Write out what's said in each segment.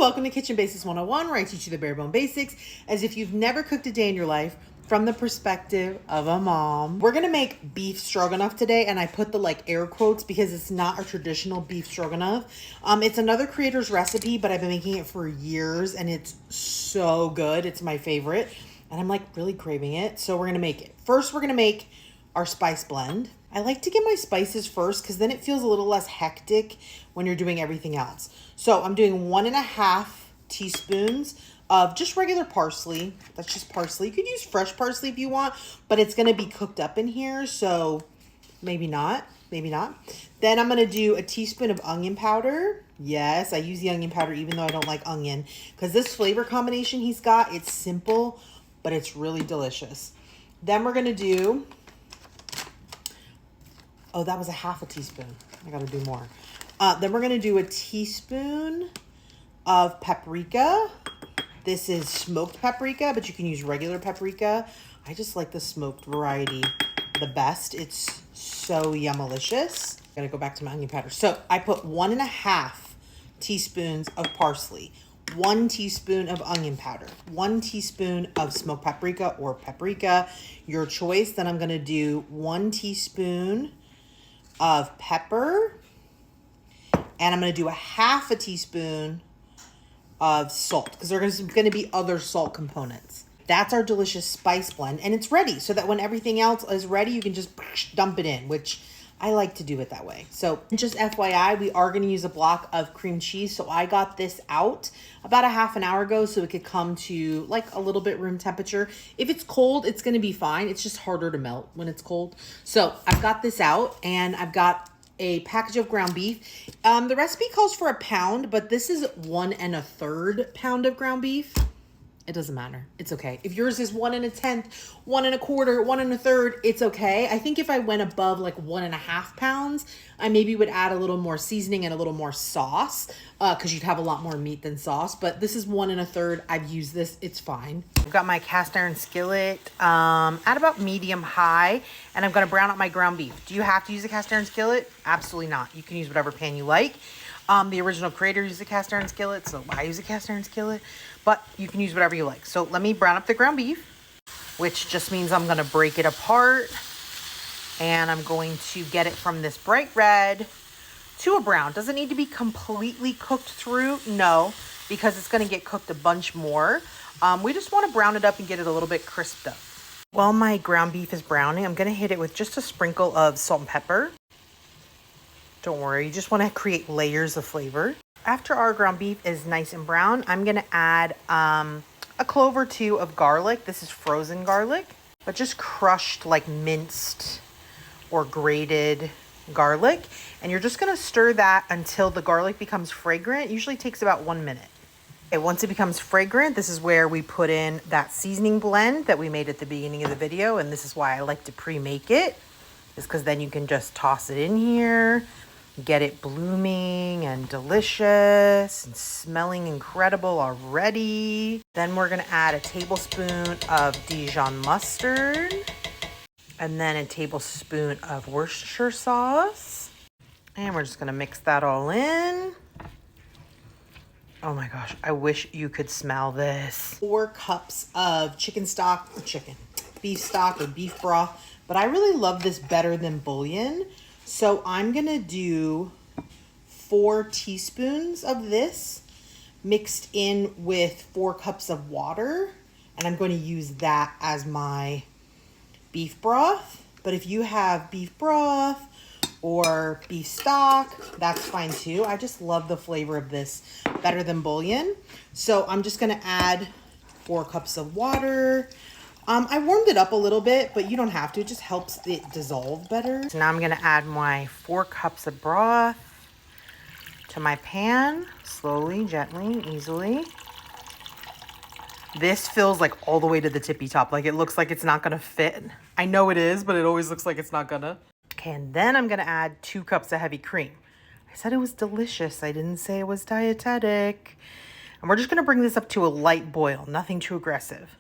welcome to Kitchen Basics 101, where I teach you the bare bone basics as if you've never cooked a day in your life from the perspective of a mom. We're gonna make beef stroganoff today, and I put the air quotes because it's not a traditional beef stroganoff. It's another creator's recipe, but I've been making it for years and it's so good. It's my favorite and I'm really craving it. So we're gonna make it. First, we're gonna make our spice blend. I like to get my spices first because then it feels a little less hectic when you're doing everything else. So I'm doing 1.5 teaspoons of just regular parsley. That's just parsley. You could use fresh parsley if you want, but it's going to be cooked up in here, so maybe not. Maybe not. Then I'm going to do a teaspoon of onion powder. Yes, I use the onion powder even though I don't like onion because this flavor combination he's got, it's simple, but it's really delicious. Then we're going to do... Oh, that was 1/2 teaspoon. I got to do more. Then we're going to do a teaspoon of paprika. This is smoked paprika, but you can use regular paprika. I just like the smoked variety the best. It's so yummalicious. I'm going to go back to my onion powder. So I put 1.5 teaspoons of parsley, 1 teaspoon of onion powder, 1 teaspoon of smoked paprika or paprika, your choice. Then I'm going to do 1 teaspoon of pepper, and I'm going to do 1/2 teaspoon of salt because there's going to be other salt components. That's our delicious spice blend, and it's ready so that when everything else is ready, you can just dump it in, which I like to do it that way. So just FYI, we are going to use a block of cream cheese. So I got this out about a half an hour ago so it could come to a little bit room temperature. If it's cold, it's going to be fine. It's just harder to melt when it's cold. So I've got this out, and I've got a package of ground beef. The recipe calls for 1 pound, but this is 1 1/3 pound of ground beef. It doesn't matter. It's okay. If yours is 1 1/10, 1 1/4, 1 1/3, it's okay. I think if I went above 1.5 pounds, I maybe would add a little more seasoning and a little more sauce because you'd have a lot more meat than sauce. But this is 1 1/3. I've used this. It's fine. I've got my cast iron skillet at about medium high, and I'm going to brown up my ground beef. Do you have to use a cast iron skillet? Absolutely not. You can use whatever pan you like. The original creator used a cast iron skillet, so I use a cast iron skillet, but you can use whatever you like. So let me brown up the ground beef, which just means I'm going to break it apart, and I'm going to get it from this bright red to a brown. Doesn't need to be completely cooked through, no, because it's going to get cooked a bunch more. We just want to brown it up and get it a little bit crisped up. While my ground beef is browning, I'm going to hit it with just a sprinkle of salt and pepper. Don't worry, you just want to create layers of flavor. After our ground beef is nice and brown, I'm going to add a clove or 2 of garlic. This is frozen garlic, but just crushed minced or grated garlic. And you're just going to stir that until the garlic becomes fragrant. It usually takes about 1 minute. Okay, once it becomes fragrant, this is where we put in that seasoning blend that we made at the beginning of the video. And this is why I like to pre-make it, is because then you can just toss it in here. Get it blooming and delicious and smelling incredible already. Then we're going to add a tablespoon of Dijon mustard and then a tablespoon of Worcestershire sauce. And we're just going to mix that all in. Oh my gosh, I wish you could smell this. 4 cups of beef stock or beef broth, but I really love this better than bouillon. So I'm going to do 4 teaspoons of this mixed in with 4 cups of water. And I'm going to use that as my beef broth. But if you have beef broth or beef stock, that's fine too. I just love the flavor of this better than bouillon. So I'm just going to add 4 cups of water. I warmed it up a little bit, but you don't have to. It just helps it dissolve better. So now I'm going to add my 4 cups of broth to my pan, slowly, gently, easily. This fills all the way to the tippy top. It looks like it's not going to fit. I know it is, but it always looks like it's not going to. Okay, and then I'm going to add 2 cups of heavy cream. I said it was delicious. I didn't say it was dietetic. And we're just going to bring this up to a light boil, nothing too aggressive.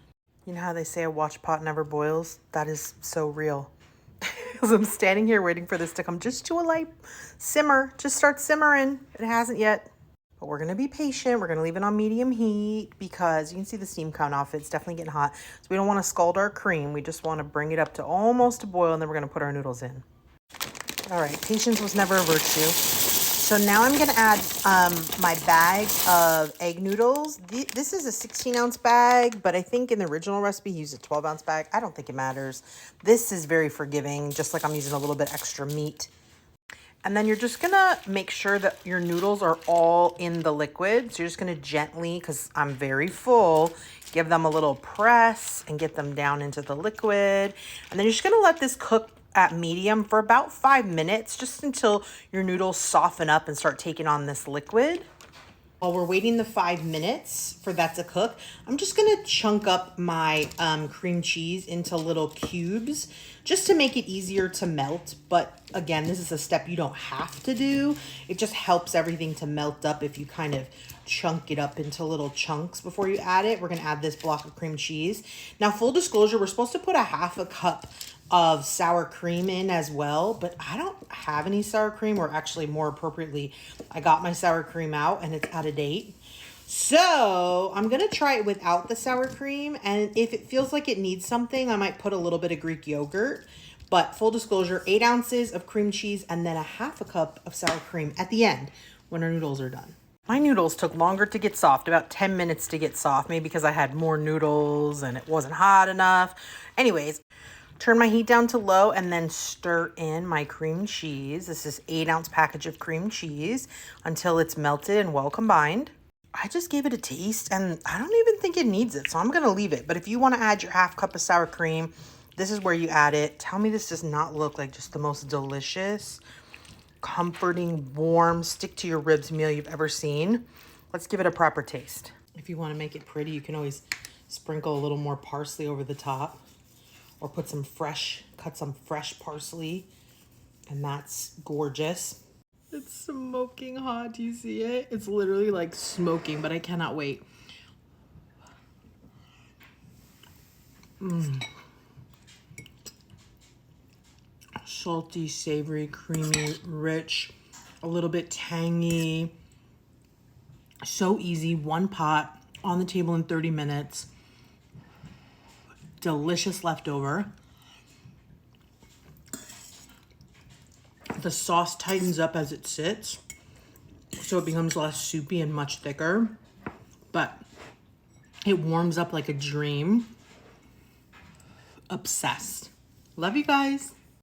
You know how they say a watch pot never boils? That is so real. Because I'm standing here waiting for this to come just to a light simmer. Just start simmering. It hasn't yet. But we're going to be patient. We're going to leave it on medium heat because you can see the steam coming off. It's definitely getting hot. So we don't want to scald our cream. We just want to bring it up to almost a boil, and then we're going to put our noodles in. All right, patience was never a virtue. So now I'm going to add my bag of egg noodles. This is a 16-ounce bag, but I think in the original recipe, he used a 12-ounce bag. I don't think it matters. This is very forgiving, just like I'm using a little bit extra meat. And then you're just gonna make sure that your noodles are all in the liquid. So you're just gonna gently, because I'm very full, give them a little press and get them down into the liquid. And then you're just gonna let this cook at medium for about 5 minutes, just until your noodles soften up and start taking on this liquid. While we're waiting the 5 minutes for that to cook, I'm just gonna chunk up my cream cheese into little cubes just to make it easier to melt. But again, this is a step you don't have to do. It just helps everything to melt up if you kind of chunk it up into little chunks before you add it. We're gonna add this block of cream cheese. Now, full disclosure, we're supposed to put a ½ cup of sour cream in as well, but I don't have any sour cream, or actually more appropriately, I got my sour cream out and it's out of date. So I'm gonna try it without the sour cream, and if it feels like it needs something, I might put a little bit of Greek yogurt. But full disclosure, 8 ounces of cream cheese and then a ½ cup of sour cream at the end when our noodles are done. My noodles took longer to get soft, about 10 minutes to get soft, maybe because I had more noodles and it wasn't hot enough. Anyways, turn my heat down to low and then stir in my cream cheese. This is 8-ounce package of cream cheese until it's melted and well combined. I just gave it a taste and I don't even think it needs it, so I'm gonna leave it. But if you wanna add your ½ cup of sour cream, this is where you add it. Tell me this does not look like just the most delicious, comforting, warm, stick to your ribs meal you've ever seen. Let's give it a proper taste. If you wanna make it pretty, you can always sprinkle a little more parsley over the top, or put some cut some fresh parsley, and that's gorgeous. It's smoking hot, do you see it? It's literally like smoking, but I cannot wait. Salty, savory, creamy, rich, a little bit tangy. So easy, one pot, on the table in 30 minutes. Delicious leftover. The sauce tightens up as it sits, so it becomes less soupy and much thicker, but it warms up like a dream. Obsessed. Love you guys.